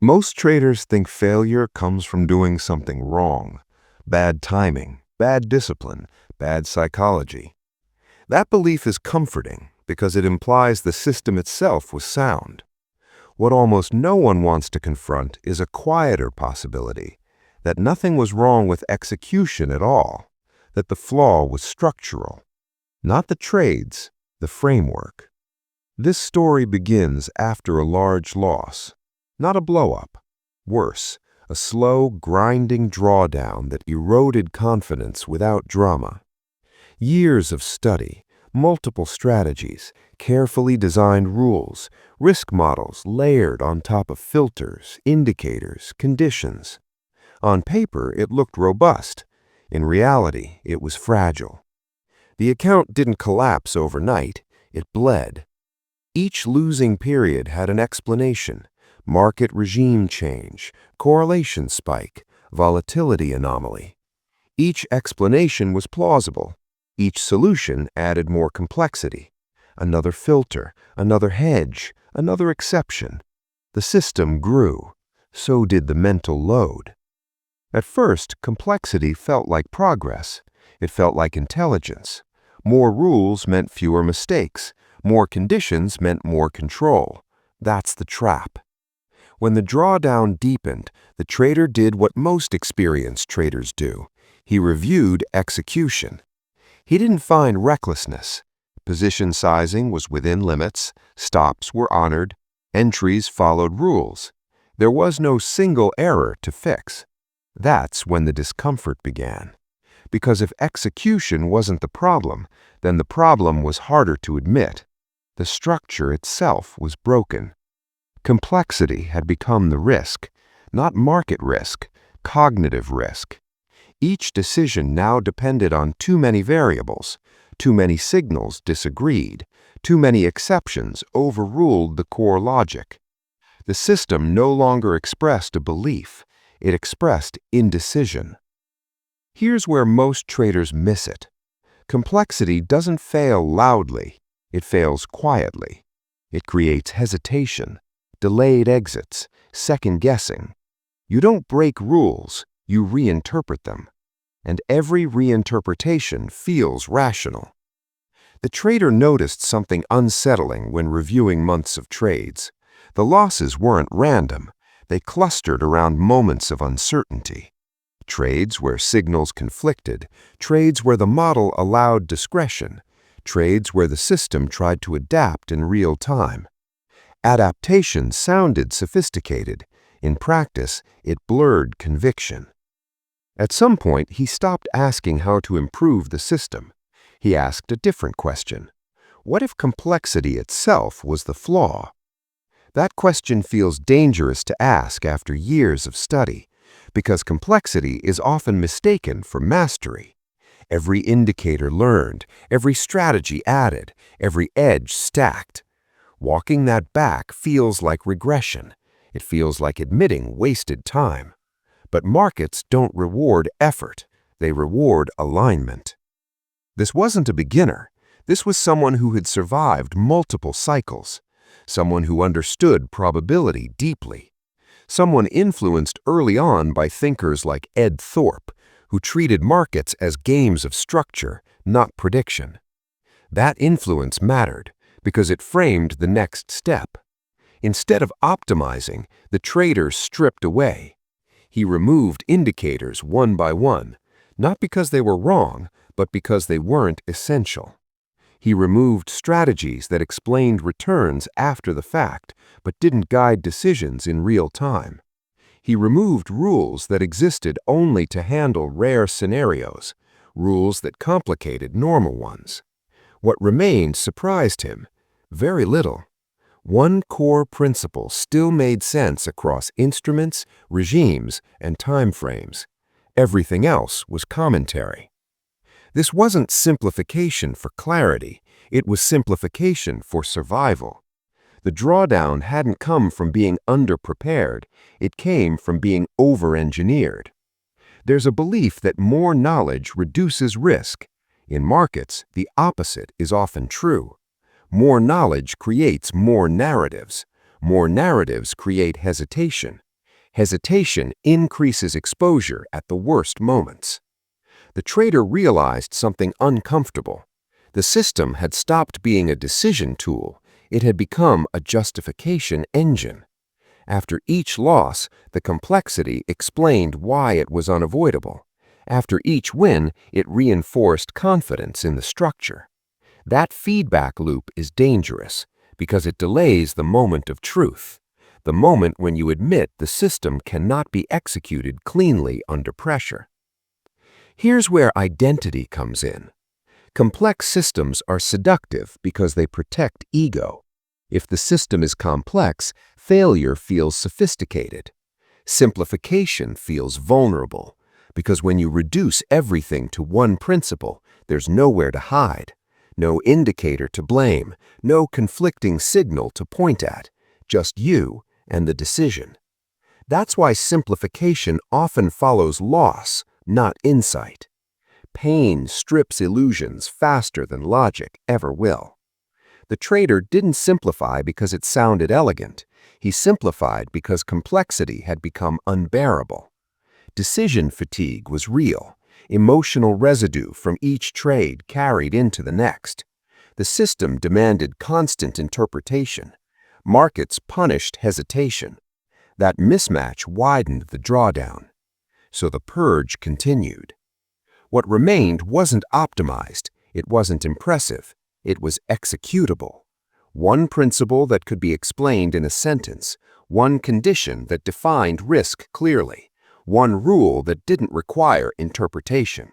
Most traders think failure comes from doing something wrong. Bad timing, bad discipline, bad psychology. That belief is comforting because it implies the system itself was sound. What almost no one wants to confront is a quieter possibility, that nothing was wrong with execution at all, that the flaw was structural. Not the trades, the framework. This story begins after a large loss. Not a blow-up. Worse, a slow, grinding drawdown that eroded confidence without drama. Years of study, multiple strategies, carefully designed rules, risk models layered on top of filters, indicators, conditions. On paper, it looked robust. In reality, it was fragile. The account didn't collapse overnight. It bled. Each losing period had an explanation: market regime change, correlation spike, volatility anomaly. Each explanation was plausible. Each solution added more complexity. Another filter, another hedge, another exception. The system grew. So did the mental load. At first, complexity felt like progress. It felt like intelligence. More rules meant fewer mistakes. More conditions meant more control. That's the trap. When the drawdown deepened, the trader did what most experienced traders do. He reviewed execution. He didn't find recklessness. Position sizing was within limits, stops were honored, entries followed rules. There was no single error to fix. That's when the discomfort began. Because if execution wasn't the problem, then the problem was harder to admit. The structure itself was broken. Complexity had become the risk, not market risk, cognitive risk. Each decision now depended on too many variables. Too many signals disagreed. Too many exceptions overruled the core logic. The system no longer expressed a belief. It expressed indecision. Here's where most traders miss it. Complexity doesn't fail loudly. It fails quietly. It creates hesitation, delayed exits, second guessing. You don't break rules, you reinterpret them. And every reinterpretation feels rational. The trader noticed something unsettling when reviewing months of trades. The losses weren't random. They clustered around moments of uncertainty. Trades where signals conflicted, trades where the model allowed discretion, trades where the system tried to adapt in real time. Adaptation sounded sophisticated. In practice, it blurred conviction. At some point, he stopped asking how to improve the system. He asked a different question. What if complexity itself was the flaw? That question feels dangerous to ask after years of study, because complexity is often mistaken for mastery. Every indicator learned, every strategy added, every edge stacked. Walking that back feels like regression. It feels like admitting wasted time. But markets don't reward effort. They reward alignment. This wasn't a beginner. This was someone who had survived multiple cycles. Someone who understood probability deeply. Someone influenced early on by thinkers like Ed Thorpe, who treated markets as games of structure, not prediction. That influence mattered because it framed the next step. Instead of optimizing, the trader stripped away. He removed indicators one by one, not because they were wrong, but because they weren't essential. He removed strategies that explained returns after the fact, but didn't guide decisions in real time. He removed rules that existed only to handle rare scenarios, rules that complicated normal ones. What remained surprised him. Very little. One core principle still made sense across instruments, regimes, and time frames. Everything else was commentary. This wasn't simplification for clarity. It was simplification for survival. The drawdown hadn't come from being underprepared. It came from being over-engineered. There's a belief that more knowledge reduces risk. In markets, the opposite is often true. More knowledge creates more narratives. More narratives create hesitation. Hesitation increases exposure at the worst moments. The trader realized something uncomfortable. The system had stopped being a decision tool. It had become a justification engine. After each loss, the complexity explained why it was unavoidable. After each win, it reinforced confidence in the structure. That feedback loop is dangerous because it delays the moment of truth, the moment when you admit the system cannot be executed cleanly under pressure. Here's where identity comes in. Complex systems are seductive because they protect ego. If the system is complex, failure feels sophisticated. Simplification feels vulnerable because when you reduce everything to one principle, there's nowhere to hide, no indicator to blame, no conflicting signal to point at, just you and the decision. That's why simplification often follows loss, not insight. Pain strips illusions faster than logic ever will. The trader didn't simplify because it sounded elegant. He simplified because complexity had become unbearable. Decision fatigue was real, emotional residue from each trade carried into the next. The system demanded constant interpretation. Markets punished hesitation. That mismatch widened the drawdown. So the purge continued. What remained wasn't optimized, it wasn't impressive, it was executable. One principle that could be explained in a sentence, one condition that defined risk clearly, one rule that didn't require interpretation.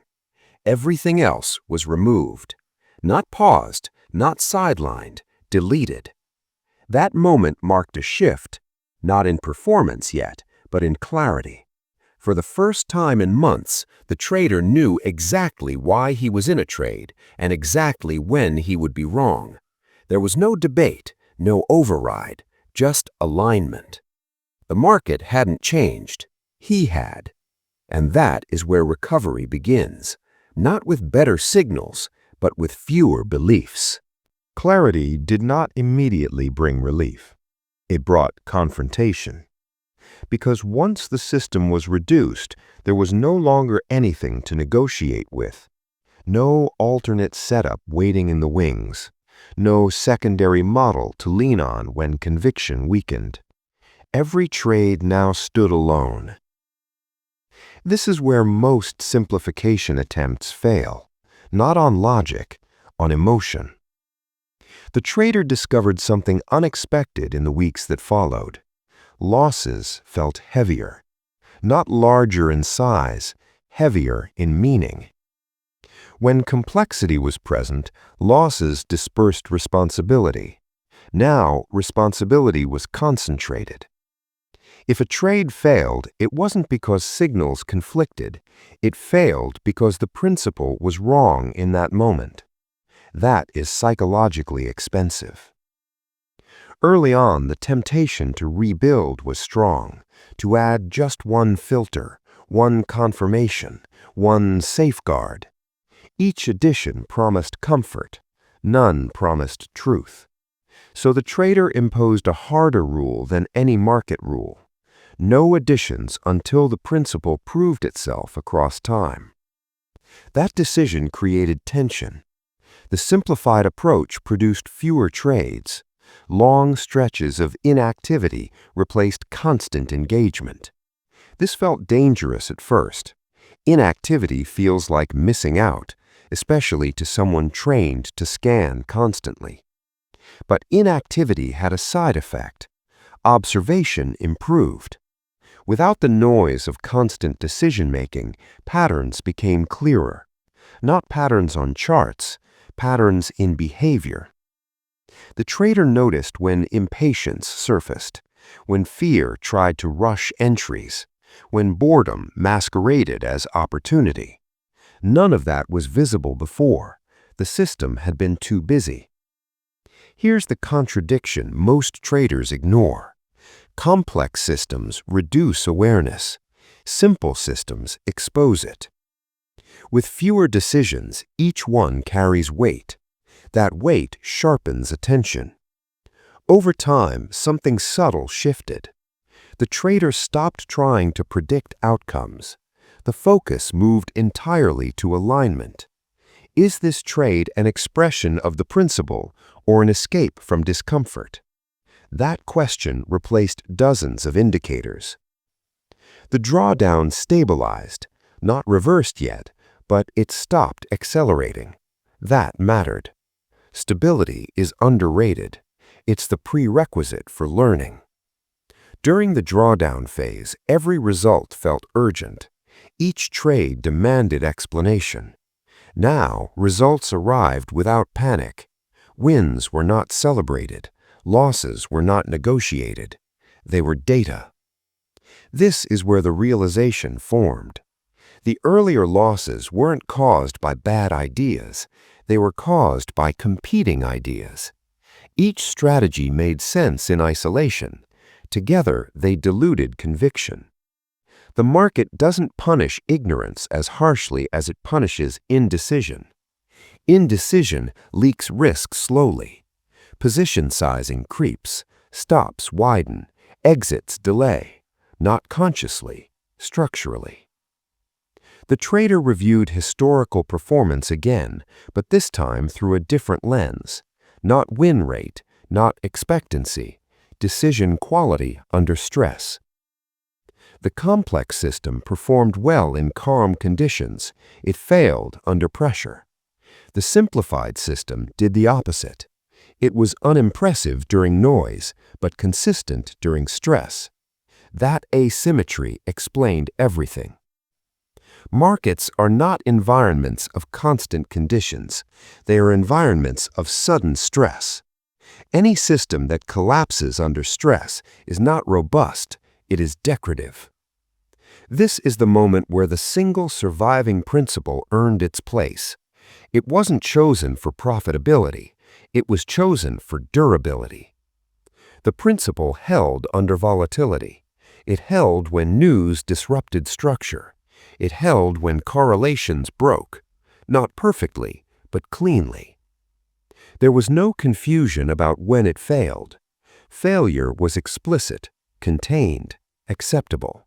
Everything else was removed. Not paused, not sidelined, deleted. That moment marked a shift, not in performance yet, but in clarity. For the first time in months, the trader knew exactly why he was in a trade and exactly when he would be wrong. There was no debate, no override, just alignment. The market hadn't changed. He had. And that is where recovery begins, not with better signals, but with fewer beliefs. Clarity did not immediately bring relief. It brought confrontation. Because once the system was reduced, there was no longer anything to negotiate with. No alternate setup waiting in the wings. No secondary model to lean on when conviction weakened. Every trade now stood alone. This is where most simplification attempts fail, not on logic, on emotion. The trader discovered something unexpected in the weeks that followed. Losses felt heavier, not larger in size, heavier in meaning. When complexity was present, losses dispersed responsibility. Now, responsibility was concentrated. If a trade failed, it wasn't because signals conflicted. It failed because the principle was wrong in that moment. That is psychologically expensive. Early on, the temptation to rebuild was strong, to add just one filter, one confirmation, one safeguard. Each addition promised comfort, none promised truth. So the trader imposed a harder rule than any market rule. No additions until the principle proved itself across time. That decision created tension. The simplified approach produced fewer trades. Long stretches of inactivity replaced constant engagement. This felt dangerous at first. Inactivity feels like missing out, especially to someone trained to scan constantly. But inactivity had a side effect. Observation improved. Without the noise of constant decision-making, patterns became clearer. Not patterns on charts, patterns in behavior. The trader noticed when impatience surfaced, when fear tried to rush entries, when boredom masqueraded as opportunity. None of that was visible before. The system had been too busy. Here's the contradiction most traders ignore. Complex systems reduce awareness. Simple systems expose it. With fewer decisions, each one carries weight. That weight sharpens attention. Over time, something subtle shifted. The trader stopped trying to predict outcomes. The focus moved entirely to alignment. Is this trade an expression of the principle or an escape from discomfort? That question replaced dozens of indicators. The drawdown stabilized, not reversed yet, but it stopped accelerating. That mattered. Stability is underrated. It's the prerequisite for learning. During the drawdown phase, every result felt urgent. Each trade demanded explanation. Now, results arrived without panic. Wins were not celebrated. Losses were not negotiated. They were data. This is where the realization formed. The earlier losses weren't caused by bad ideas. They were caused by competing ideas. Each strategy made sense in isolation. Together, they diluted conviction. The market doesn't punish ignorance as harshly as it punishes indecision. Indecision leaks risk slowly. Position sizing creeps, stops widen, exits delay, not consciously, structurally. The trader reviewed historical performance again, but this time through a different lens. Not win rate, not expectancy, decision quality under stress. The complex system performed well in calm conditions. It failed under pressure. The simplified system did the opposite. It was unimpressive during noise, but consistent during stress. That asymmetry explained everything. Markets are not environments of constant conditions. They are environments of sudden stress. Any system that collapses under stress is not robust, it is decorative. This is the moment where the single surviving principle earned its place. It wasn't chosen for profitability, it was chosen for durability. The principle held under volatility. It held when news disrupted structure. It held when correlations broke, not perfectly, but cleanly. There was no confusion about when it failed. Failure was explicit, contained, acceptable.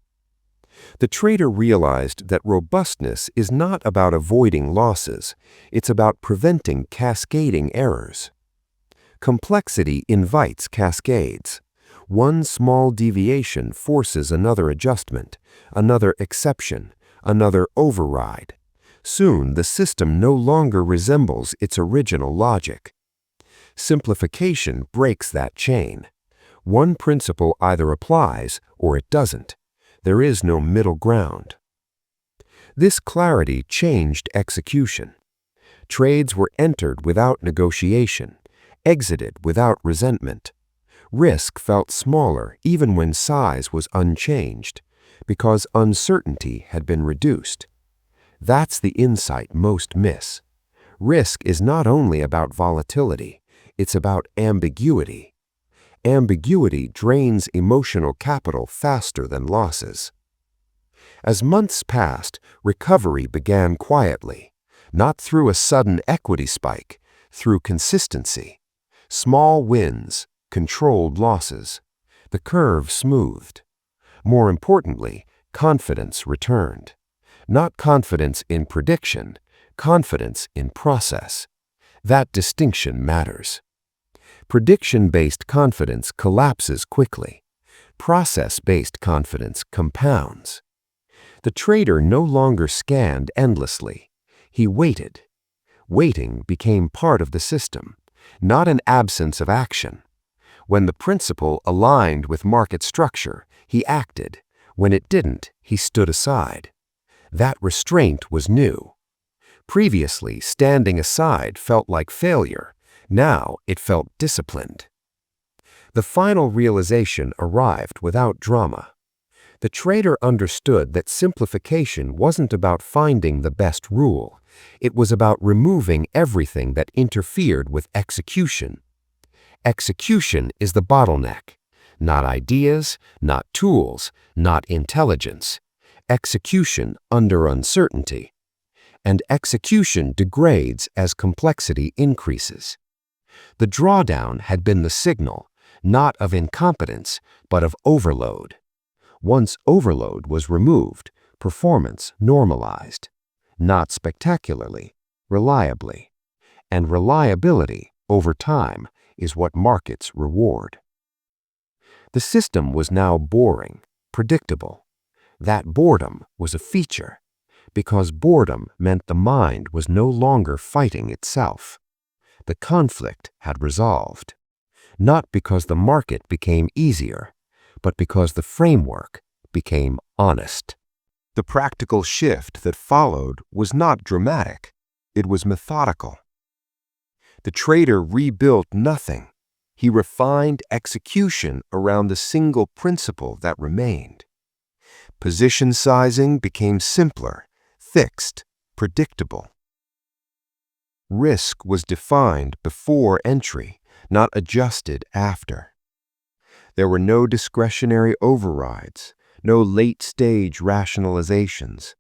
The trader realized that robustness is not about avoiding losses, it's about preventing cascading errors. Complexity invites cascades. One small deviation forces another adjustment, another exception, another override. Soon the system no longer resembles its original logic. Simplification breaks that chain. One principle either applies or it doesn't. There is no middle ground. This clarity changed execution. Trades were entered without negotiation, exited without resentment. Risk felt smaller even when size was unchanged, because uncertainty had been reduced. That's the insight most miss. Risk is not only about volatility, it's about ambiguity. Ambiguity drains emotional capital faster than losses. As months passed, recovery began quietly, not through a sudden equity spike, through consistency. Small wins, controlled losses. The curve smoothed. More importantly, confidence returned. Not confidence in prediction, confidence in process. That distinction matters. Prediction-based confidence collapses quickly. Process-based confidence compounds. The trader no longer scanned endlessly. He waited. Waiting became part of the system, not an absence of action. When the principle aligned with market structure, he acted. When it didn't, he stood aside. That restraint was new. Previously, standing aside felt like failure. Now it felt disciplined. The final realization arrived without drama. The trader understood that simplification wasn't about finding the best rule. It was about removing everything that interfered with execution. Execution is the bottleneck. Not ideas, not tools, not intelligence. Execution under uncertainty. And execution degrades as complexity increases. The drawdown had been the signal, not of incompetence, but of overload. Once overload was removed, performance normalized. Not spectacularly, reliably. And reliability, over time, is what markets reward. The system was now boring, predictable. That boredom was a feature, because boredom meant the mind was no longer fighting itself. The conflict had resolved, not because the market became easier, but because the framework became honest. The practical shift that followed was not dramatic, it was methodical. The trader rebuilt nothing. He refined execution around the single principle that remained. Position sizing became simpler, fixed, predictable. Risk was defined before entry, not adjusted after. There were no discretionary overrides, no late-stage rationalizations.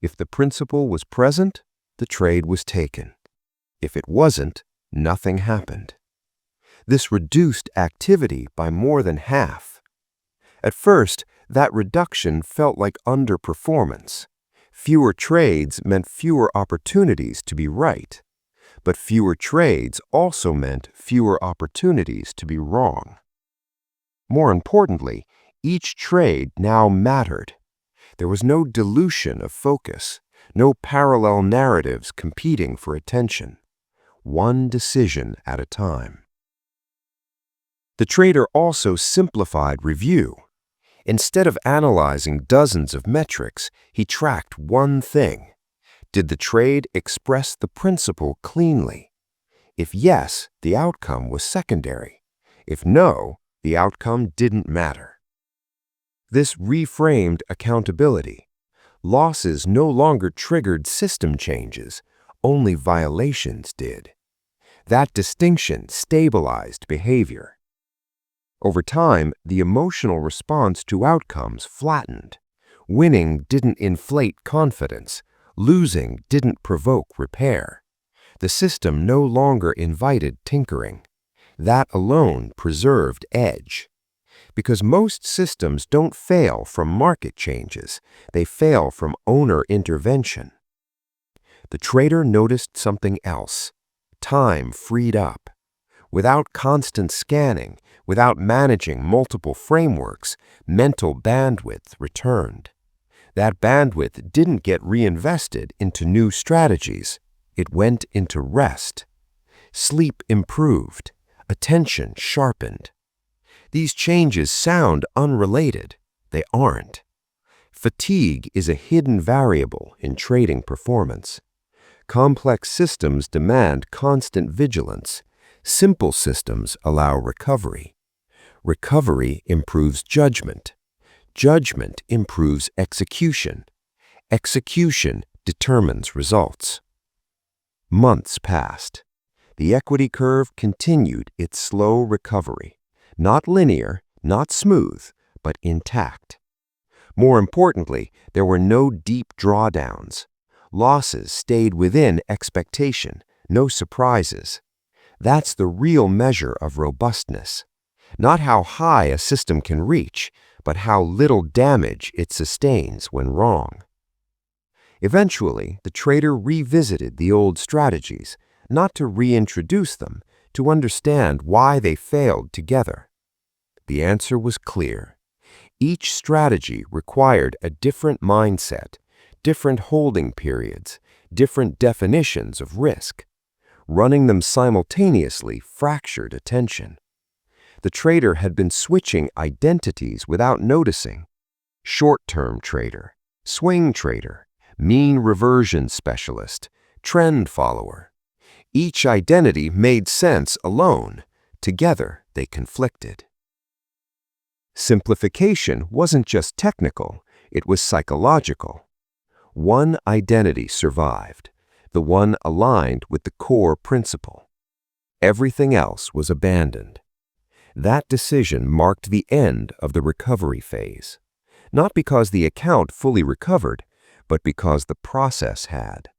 If the principle was present, the trade was taken. If it wasn't, nothing happened. This reduced activity by more than half. At first, that reduction felt like underperformance. Fewer trades meant fewer opportunities to be right. But fewer trades also meant fewer opportunities to be wrong. More importantly, each trade now mattered. There was no dilution of focus, no parallel narratives competing for attention. One decision at a time. The trader also simplified review. Instead of analyzing dozens of metrics, he tracked one thing. Did the trade express the principle cleanly? If yes, the outcome was secondary. If no, the outcome didn't matter. This reframed accountability. Losses no longer triggered system changes, only violations did. That distinction stabilized behavior. Over time, the emotional response to outcomes flattened. Winning didn't inflate confidence. Losing didn't provoke repair. The system no longer invited tinkering. That alone preserved edge. Because most systems don't fail from market changes, they fail from owner intervention. The trader noticed something else. Time freed up. Without constant scanning, without managing multiple frameworks, mental bandwidth returned. That bandwidth didn't get reinvested into new strategies. It went into rest. Sleep improved. Attention sharpened. These changes sound unrelated. They aren't. Fatigue is a hidden variable in trading performance. Complex systems demand constant vigilance. Simple systems allow recovery. Recovery improves judgment. Judgment improves execution. Execution determines results. Months passed. The equity curve continued its slow recovery. Not linear, not smooth, but intact. More importantly, there were no deep drawdowns. Losses stayed within expectation, no surprises. That's the real measure of robustness. Not how high a system can reach, but how little damage it sustains when wrong. Eventually, the trader revisited the old strategies, not to reintroduce them, to understand why they failed together. The answer was clear. Each strategy required a different mindset, different holding periods, different definitions of risk. Running them simultaneously fractured attention. The trader had been switching identities without noticing. Short-term trader, swing trader, mean reversion specialist, trend follower. Each identity made sense alone. Together, they conflicted. Simplification wasn't just technical, it was psychological. One identity survived, the one aligned with the core principle. Everything else was abandoned. That decision marked the end of the recovery phase, not because the account fully recovered, but because the process had.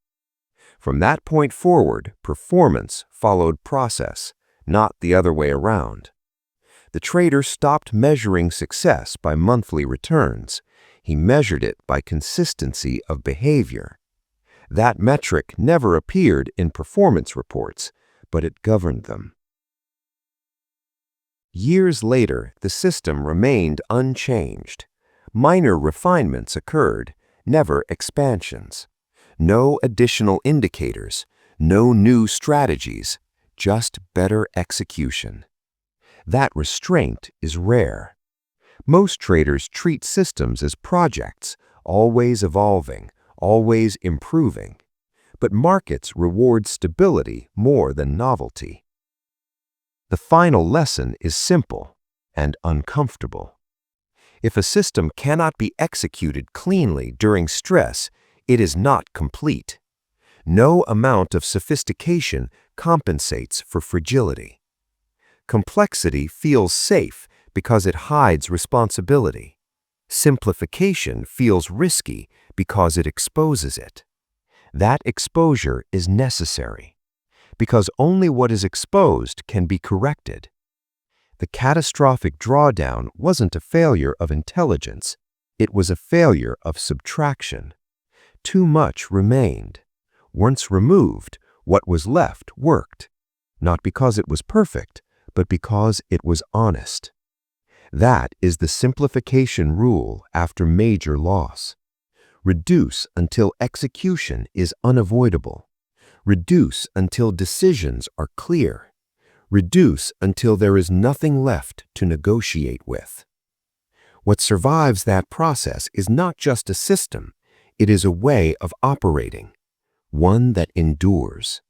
From that point forward, performance followed process, not the other way around. The trader stopped measuring success by monthly returns. He measured it by consistency of behavior. That metric never appeared in performance reports, but it governed them. Years later, the system remained unchanged. Minor refinements occurred, never expansions. No additional indicators, no new strategies, just better execution. That restraint is rare. Most traders treat systems as projects, always evolving, always improving. But markets reward stability more than novelty. The final lesson is simple and uncomfortable. If a system cannot be executed cleanly during stress, it is not complete. No amount of sophistication compensates for fragility. Complexity feels safe because it hides responsibility. Simplification feels risky because it exposes it. That exposure is necessary, because only what is exposed can be corrected. The catastrophic drawdown wasn't a failure of intelligence, it was a failure of subtraction. Too much remained. Once removed, what was left worked, not because it was perfect, but because it was honest. That is the simplification rule after major loss. Reduce until execution is unavoidable. Reduce until decisions are clear. Reduce until there is nothing left to negotiate with. What survives that process is not just a system, it is a way of operating, one that endures.